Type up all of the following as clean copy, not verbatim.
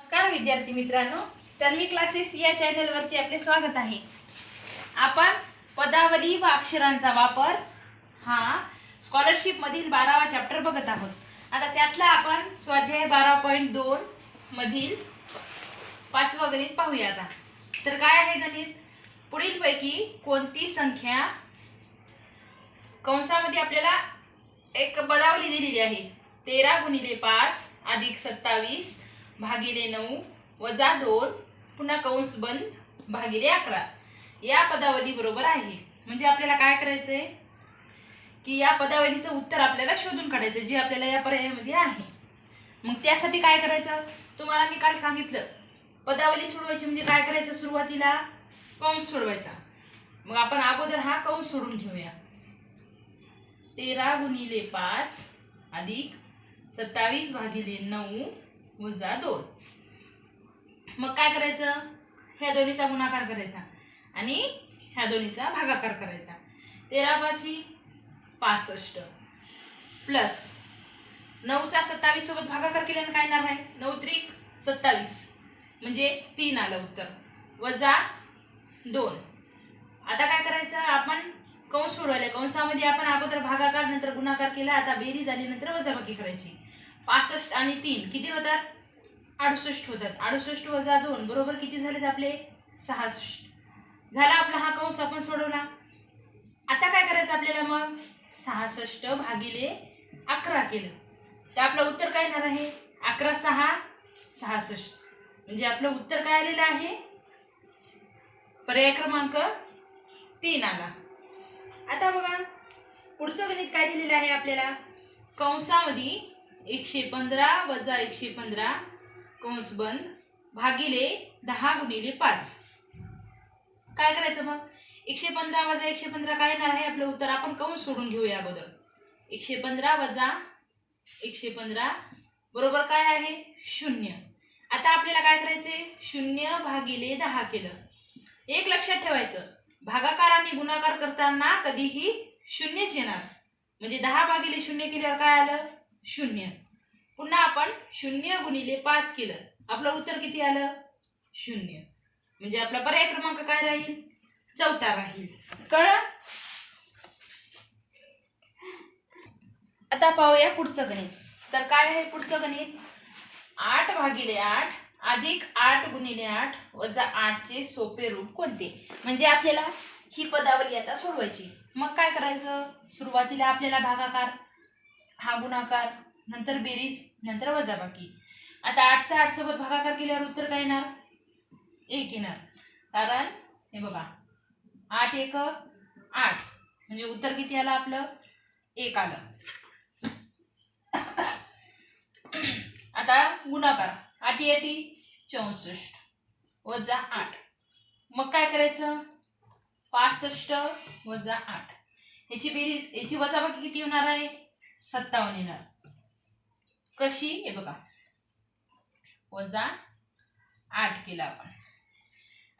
नमस्कार विद्यार्थी मित्रांनो, तन्वी क्लासेस या चॅनलवरती आपले स्वागत आहे। आपण पदावली व अक्षरांचा वापर हा स्कॉलरशिप मधील 12वा चॅप्टर बघत आहोत। आता त्यातला आपण स्वाध्याय 12.2 मधील 5वं गणित पाहूया। आता तर काय आहे गणित? पुढीलपैकी कोणती संख्या कंसामध्ये आपल्याला एक पदावली दिलेली आहे 13 × 5 + 27 भागिले 9 वजा 2 पुन्हा कंस बंद भागिले 11 या पदावली बरोबर आहे। म्हणजे आपल्याला काय करायचंय की या पदावलीचं उत्तर आपल्याला शोधून काढायचं जे आपल्याला या पर्यायामध्ये आहे। मग त्यासाठी काय करायचं तुम्हाला मी काल सांगितलं, पदावली सोडवायची म्हणजे काय करायचं, सुरुवातीला कंस सोडवायचा। मग आपण अगोदर हा कंस सोडून घेऊया। 13 × 5 + 27 भागिले 9 वजा 2। मग काय करायचं, ह्या दोन्हीचा गुणाकार करायचा आणि ह्या दोन्हीचा भागाकार करायचा। 13 × 5 = 65 प्लस 9चा 27 सोबत भागाकार केल्याने काय येणार आहे 9 × 3 = 27 म्हणजे 3 आलं उत्तर, वजा 2। आता काय करायचं, आपण कंस सोडवले, कंसामध्ये आपण अगोदर भागाकार नंतर गुणाकार केला, आता बेरीज आली नंतर वजाबाकी करायची। 65 आणि 3 किती होतात 68 होतात। 68 वजा 2 बरोबर किती झालेत आपले 66 झाला आपला हा कंस आपण सोडवला। आता काय करायचं आपल्याला, मग 66 भागिले 11 केलं तर आपलं उत्तर काय येणार आहे 11 × 6 = 66 म्हणजे आपलं उत्तर काय आलेलं आहे पर्याय क्रमांक 3 आला। आता बघा पुढचं गणित काय दिलेलं आहे आपल्याला, कंसामध्ये 115 वजा 115 कंस बंद भागिले 10 × 5 काय करायचं, मग 115 वजा 115 काय येणार आहे आपलं उत्तर, आपण कंस सोडून घेऊया अगोदर। 115 वजा 115 बरोबर काय आहे 0। आता आपल्याला काय करायचंय 0 भागिले 10 केलं। एक लक्षात ठेवायचं, भागाकार आणि गुणाकार करताना कधीही 0च येणार, म्हणजे 10 भागिले 0 केल्यावर काय आलं 0। पुन्हा आपण 0 × 5 केलं, आपलं उत्तर किती आलं 0 म्हणजे आपला पर्याय क्रमांक काय राहील 4था राहील। कळलं? आता पाहूया पुढचं गणित। तर काय आहे पुढचं गणित, 8 भागिले 8 अधिक 8 × 8 वजा 8 चे सोपे रूप कोणते? म्हणजे आपल्याला ही पदावली आता सोडवायची। मग काय करायचं, सुरुवातीला आपल्याला भागाकार हा गुणाकार नंतर बेरीज नंतर वजाबाकी। आता 8चा 8 सोबत भागाकार केल्यावर उत्तर काय येणार 1 येणार, कारण हे बघा 8 × 1 = 8 म्हणजे उत्तर किती आलं आपलं 1 आलं। आता गुणाकार 8 × 8 = 64 वजा 8 मग काय करायचं 65 वजा 8 याची बेरीज याची वजाबाकी किती होणार आहे 57 येणार। कशी हे बघा वजा 8 केला आपण।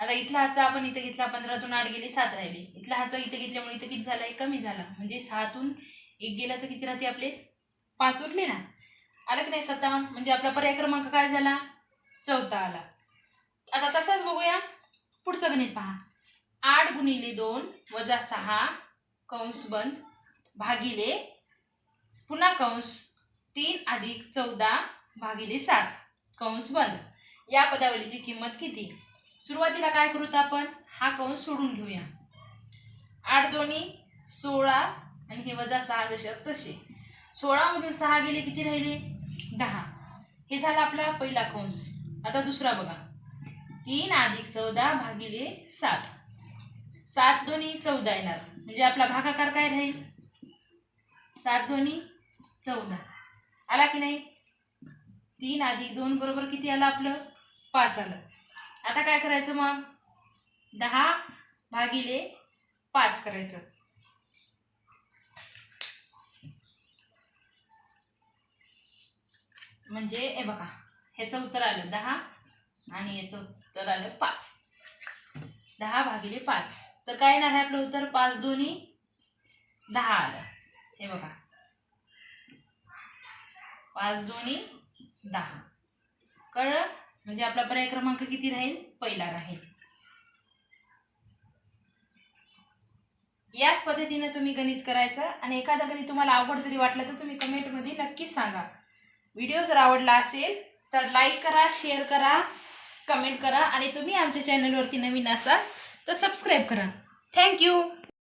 आता इथला हाचा आपण इथे घेतला 15तून 8 गेले 7 राहिले, इथला हाचा इथे घेतल्यामुळे इथे किती झाला कमी झाला, म्हणजे 6तून 1 गेला तर किती राहते आपले 5 उरले ना, आलं की नाही 57 म्हणजे आपला पर्याय क्रमांक काय झाला 4था आला। आता तसंच बघूया पुढचं गणित पहा, 8 × 2 वजा 6 कंस बंद भागिले पुन्हा कंस 3 + 14 भागिले 7 कंस बंद या पदावलीची किंमत किती? सुरुवातीला काय करू तर आपण हा कंस सोडून घेऊया। 8 × 2 = 16 आणि हे वजा 6 जशास तसे। 16 मधून 6 गेले किती राहिले 10, हे झाला आपला पहिला कंस। आता दुसरा बघा 3 + 14 भागिले 7 7 × 2 = 14 येणार, म्हणजे आपला भागाकार काय राहील 7 × 2 = 14 आला की नाही। 3 + 2 बरोबर किती आलं आपलं 5 आलं। आता काय करायचं, मग 10 भागिले 5 करायचं, म्हणजे हे बघा ह्याचं उत्तर आलं 10 आणि याचं उत्तर आलं 5। 10 भागिले 5 तर काय येणार आहे आपलं उत्तर 5 × 2 = 10 आलं। हे बघा 5 × 2 = 10 कळलं। म्हणजे आपला पर्याय क्रमांक किती राहील? पहिला राहील. याच पद्धतीने तुम्ही गणित करायचं आणि एखादा गणित तुम्हाला अवघड जरी वाटलं तर तुम्ही कमेंटमध्ये नक्कीच सांगा. व्हिडिओ जर आवडला असेल तर लाईक करा, शेअर करा, कमेंट करा आणि तुम्ही आमच्या चॅनलवरती नवीन असाल तर सबस्क्राईब करा. थँक्यू.